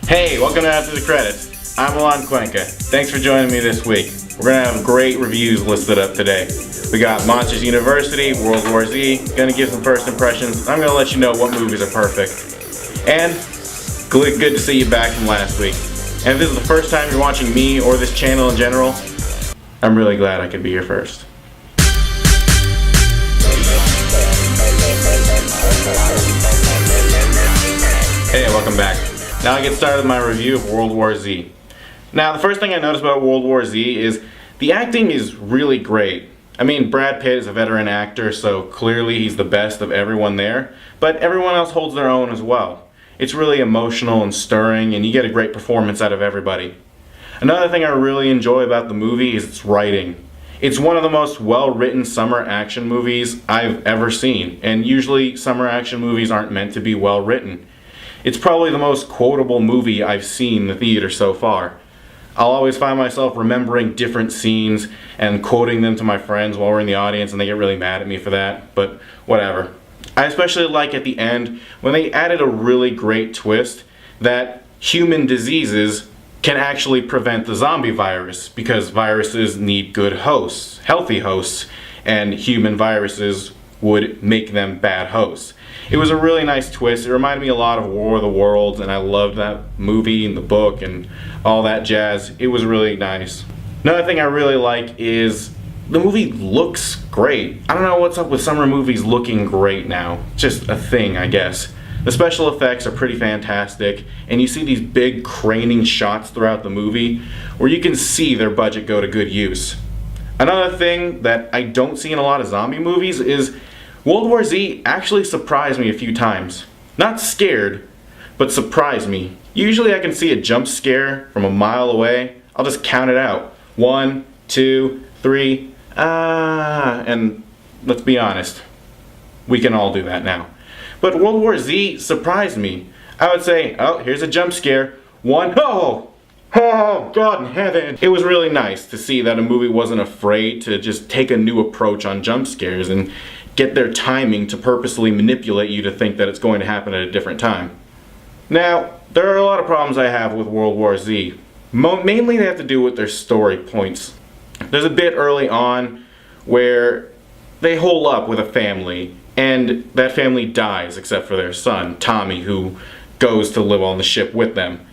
Hey, welcome to After the Credits. I'm Millan Cuenca. Thanks for joining me this week. We're going to have great reviews listed up today. We got Monsters University, World War Z, going to give some first impressions. I'm going to let you know what movies are perfect. And good to see you back from last week. And if this is the first time you're watching me or this channel in general, I'm really glad I could be here first. Hey, welcome back. Now I get started with my review of World War Z. Now the first thing I noticed about World War Z is the acting is really great. I mean, Brad Pitt is a veteran actor, so clearly he's the best of everyone there, but everyone else holds their own as well. It's really emotional and stirring, and you get a great performance out of everybody. Another thing I really enjoy about the movie is its writing. It's one of the most well-written summer action movies I've ever seen, and usually summer action movies aren't meant to be well-written. It's probably the most quotable movie I've seen in the theater so far. I'll always find myself remembering different scenes and quoting them to my friends while we're in the audience, and they get really mad at me for that, but whatever. I especially like at the end when they added a really great twist that human diseases can actually prevent the zombie virus, because viruses need good hosts, healthy hosts, and human viruses would make them bad hosts. It was a really nice twist. It reminded me a lot of War of the Worlds, and I loved that movie and the book and all that jazz. It was really nice. Another thing I really like is the movie looks great. I don't know what's up with summer movies looking great now. Just a thing, I guess. The special effects are pretty fantastic, and you see these big craning shots throughout the movie where you can see their budget go to good use. Another thing that I don't see in a lot of zombie movies is World War Z actually surprised me a few times. Not scared, but surprised me. Usually I can see a jump scare from a mile away. I'll just count it out. 1, 2, 3, and let's be honest, we can all do that now. But World War Z surprised me. I would say, oh, here's a jump scare. 1, oh, God in heaven. It was really nice to see that a movie wasn't afraid to just take a new approach on jump scares and get their timing to purposely manipulate you to think that it's going to happen at a different time. Now, there are a lot of problems I have with World War Z. Mainly they have to do with their story points. There's a bit early on where they hole up with a family, and that family dies except for their son, Tommy, who goes to live on the ship with them.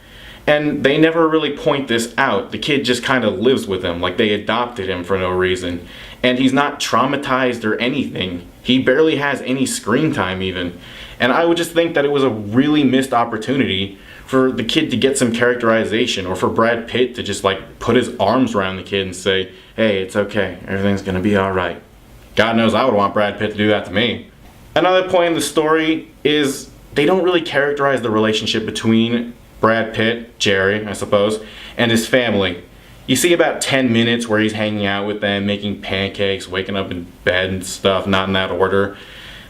And they never really point this out. The kid just kind of lives with them, like they adopted him for no reason. And he's not traumatized or anything. He barely has any screen time even. And I would just think that it was a really missed opportunity for the kid to get some characterization, or for Brad Pitt to just like put his arms around the kid and say, hey, it's okay, everything's gonna be alright. God knows I would want Brad Pitt to do that to me. Another point in the story is they don't really characterize the relationship between Brad Pitt, Jerry, I suppose, and his family. You see about 10 minutes where he's hanging out with them, making pancakes, waking up in bed and stuff, not in that order.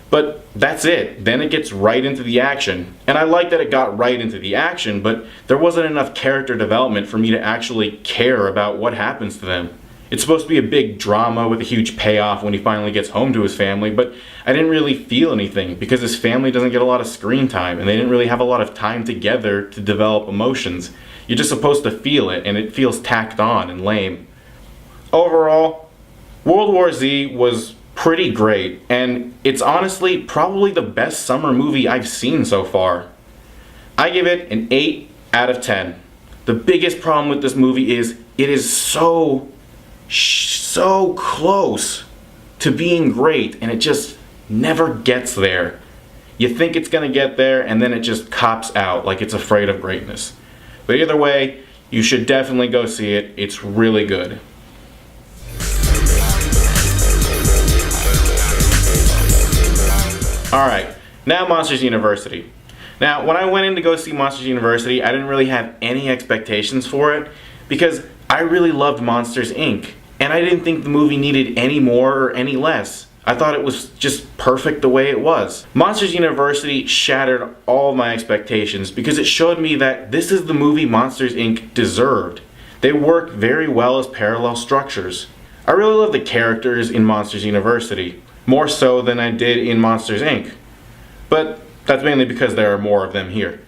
But that's it. Then it gets right into the action. And I like that it got right into the action, but there wasn't enough character development for me to actually care about what happens to them. It's supposed to be a big drama with a huge payoff when he finally gets home to his family, but I didn't really feel anything because his family doesn't get a lot of screen time, and they didn't really have a lot of time together to develop emotions. You're just supposed to feel it, and it feels tacked on and lame. Overall, World War Z was pretty great, and it's honestly probably the best summer movie I've seen so far. I give it an 8 out of 10. The biggest problem with this movie is it is so close to being great, and it just never gets there. You think it's gonna get there, and then it just cops out like it's afraid of greatness. But either way, you should definitely go see it. It's really good. Alright, now Monsters University. Now, when I went in to go see Monsters University, I didn't really have any expectations for it because I really loved Monsters, Inc. And I didn't think the movie needed any more or any less. I thought it was just perfect the way it was. Monsters University shattered all my expectations because it showed me that this is the movie Monsters, Inc. deserved. They work very well as parallel structures. I really love the characters in Monsters University, more so than I did in Monsters, Inc. But that's mainly because there are more of them here.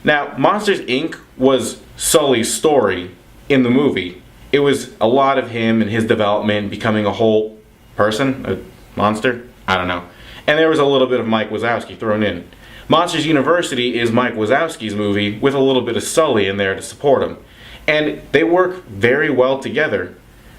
Now, Monsters, Inc. was Sully's story in the movie. It was a lot of him and his development, becoming a whole person, a monster, I don't know. And there was a little bit of Mike Wazowski thrown in. Monsters University is Mike Wazowski's movie with a little bit of Sully in there to support him. And they work very well together.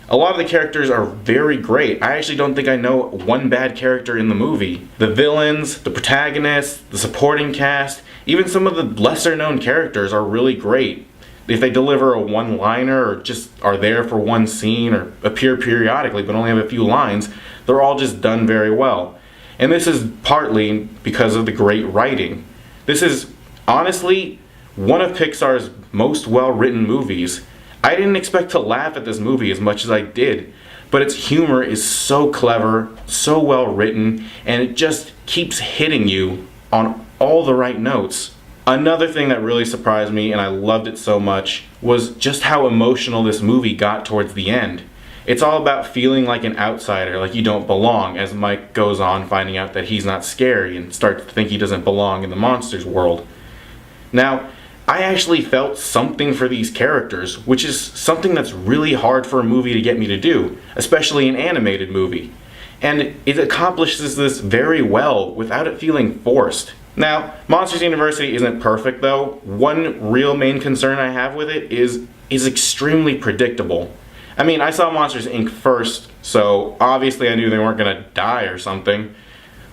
A lot of the characters are very great. I actually don't think I know one bad character in the movie. The villains, the protagonists, the supporting cast, even some of the lesser known characters are really great. If they deliver a one-liner or just are there for one scene or appear periodically but only have a few lines, they're all just done very well. And this is partly because of the great writing. This is honestly one of Pixar's most well-written movies. I didn't expect to laugh at this movie as much as I did, but its humor is so clever, so well written, and it just keeps hitting you on all the right notes. Another thing that really surprised me, and I loved it so much, was just how emotional this movie got towards the end. It's all about feeling like an outsider, like you don't belong, as Mike goes on finding out that he's not scary and starts to think he doesn't belong in the monsters world. Now, I actually felt something for these characters, which is something that's really hard for a movie to get me to do, especially an animated movie. And it accomplishes this very well without it feeling forced. Now, Monsters University isn't perfect though. One real main concern I have with it is extremely predictable. I mean, I saw Monsters Inc. first, so obviously I knew they weren't gonna die or something.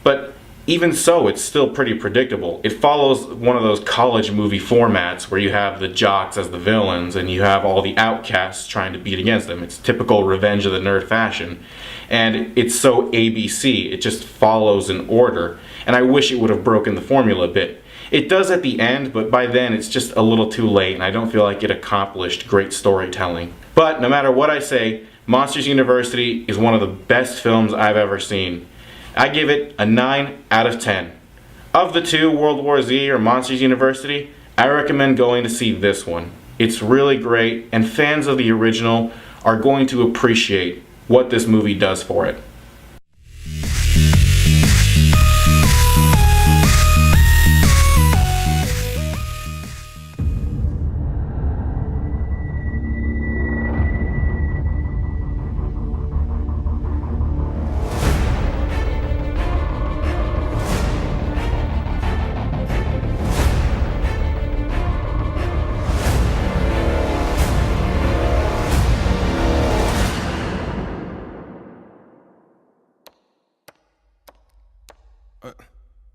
But even so, it's still pretty predictable. It follows one of those college movie formats where you have the jocks as the villains and you have all the outcasts trying to beat against them. It's typical Revenge of the Nerd fashion. And it's so ABC, it just follows an order. And I wish it would have broken the formula a bit. It does at the end, but by then it's just a little too late and I don't feel like it accomplished great storytelling. But no matter what I say, Monsters University is one of the best films I've ever seen. I give it a 9 out of 10. Of the two, World War Z or Monsters University, I recommend going to see this one. It's really great, and fans of the original are going to appreciate what this movie does for it.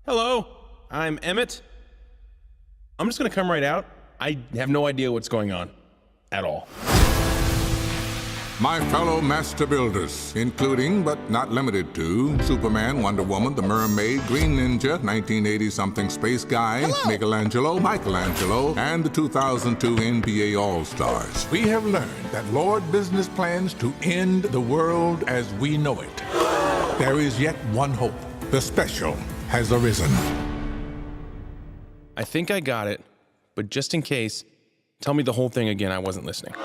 Hello, I'm Emmett. I'm just gonna come right out. I have no idea what's going on. At all. My fellow master builders, including but not limited to Superman, Wonder Woman, the Mermaid, Green Ninja, 1980-something Space Guy, Michelangelo, and the 2002 NBA All-Stars. We have learned that Lord Business plans to end the world as we know it. There is yet one hope. The special has arisen. I think I got it, but just in case, tell me the whole thing again. I wasn't listening. I'm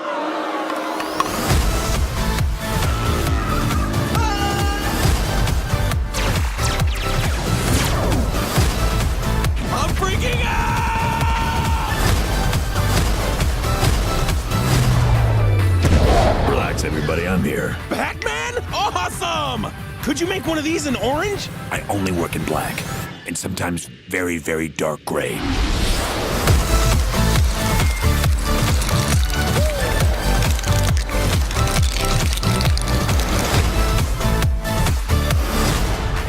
freaking out! Relax, everybody. I'm here. Batman? Awesome! Could you make one of these in orange? I only work in black, and sometimes very, very dark gray.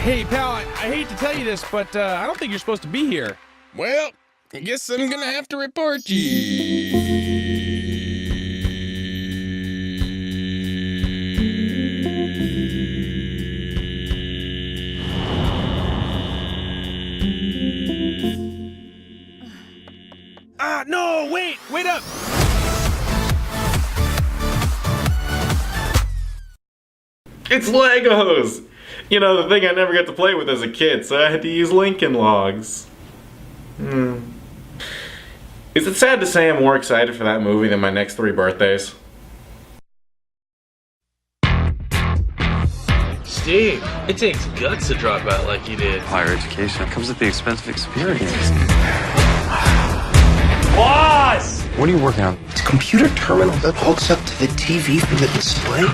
Hey, pal, I hate to tell you this, but I don't think you're supposed to be here. Well, I guess I'm gonna have to report you. No, wait up! It's Legos! You know, the thing I never got to play with as a kid, so I had to use Lincoln Logs. Is it sad to say I'm more excited for that movie than my next 3 birthdays? Steve, it takes guts to drop out like you did. Higher education comes at the expense of experience. Boss! What are you working on? It's a computer terminal that hooks up to the TV for the display.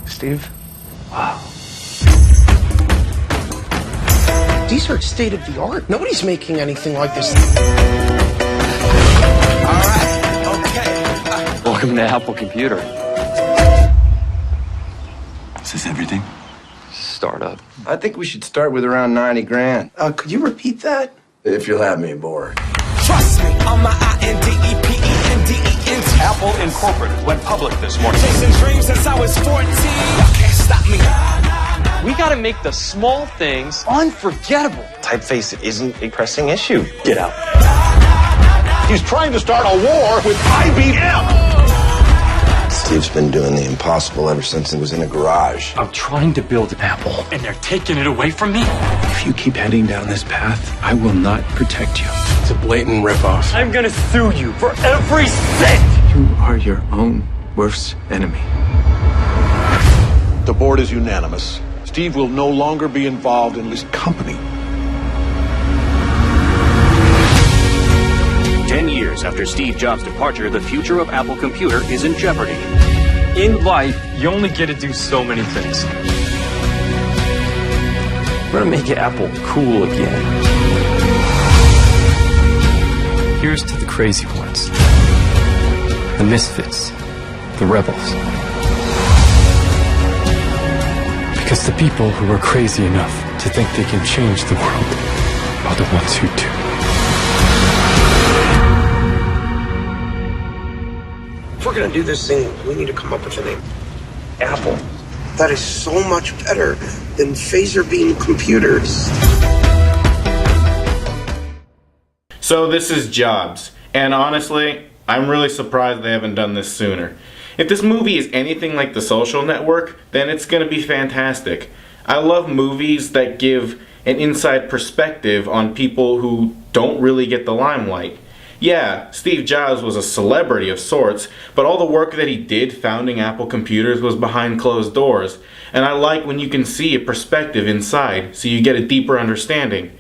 Steve? Wow. These are state of the art. Nobody's making anything like this. All right, okay. Welcome to Apple Computer. Is this everything? Startup. I think we should start with around 90 grand. Could you repeat that? If you'll have me aboard. Trust me, on my INDEPENDENT. Apple Incorporated went public this morning. Chasing dreams since I was 14. Y'all can't stop me. We gotta make the small things unforgettable. Typeface isn't a pressing issue. Get out. He's trying to start a war with IBM. Steve's been doing the impossible ever since he was in a garage. I'm trying to build an Apple, and they're taking it away from me. If you keep heading down this path, I will not protect you. It's a blatant ripoff. I'm gonna sue you for every cent! You are your own worst enemy. The board is unanimous. Steve will no longer be involved in this company. 10 years after Steve Jobs' departure, the future of Apple Computer is in jeopardy. In life, you only get to do so many things. We're gonna make Apple cool again. Here's to the crazy ones. The misfits. The rebels. Because the people who are crazy enough to think they can change the world are the ones who do. If we're gonna do this thing, we need to come up with a name. Apple. That is so much better than phaser beam computers. So this is Jobs, and honestly, I'm really surprised they haven't done this sooner. If this movie is anything like The Social Network, then it's going to be fantastic. I love movies that give an inside perspective on people who don't really get the limelight. Yeah, Steve Jobs was a celebrity of sorts, but all the work that he did founding Apple Computers was behind closed doors, and I like when you can see a perspective inside, so you get a deeper understanding.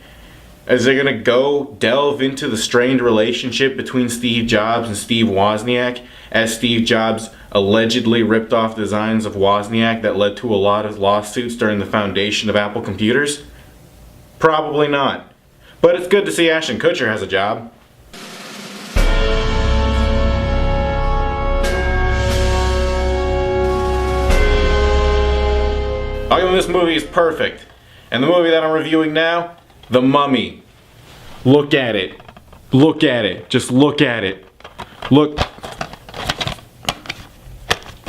Is they gonna go delve into the strained relationship between Steve Jobs and Steve Wozniak, as Steve Jobs allegedly ripped off designs of Wozniak that led to a lot of lawsuits during the foundation of Apple Computers? Probably not. But it's good to see Ashton Kutcher has a job. This movie is perfect. And the movie that I'm reviewing now, The Mummy. Look at it. Look at it. Just look at it. Look.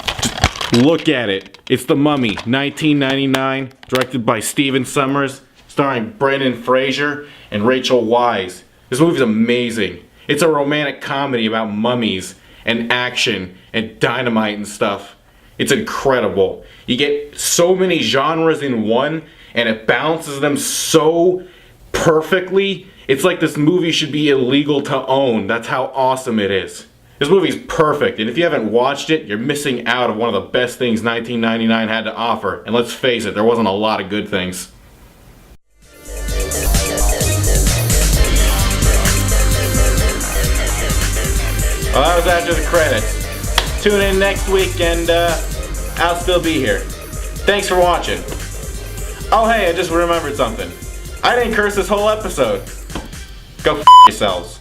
Just look at it. It's The Mummy, 1999, directed by Stephen Sommers, starring Brendan Fraser and Rachel Weisz. This movie's amazing. It's a romantic comedy about mummies and action and dynamite and stuff. It's incredible. You get so many genres in one, and it balances them so perfectly. It's like this movie should be illegal to own. That's how awesome it is. This movie's perfect, and if you haven't watched it, you're missing out on one of the best things 1999 had to offer. And let's face it, there wasn't a lot of good things. Well, that was after the credits. Tune in next week and I'll still be here. Thanks for watching. Oh hey, I just remembered something. I didn't curse this whole episode. Go f*** yourselves.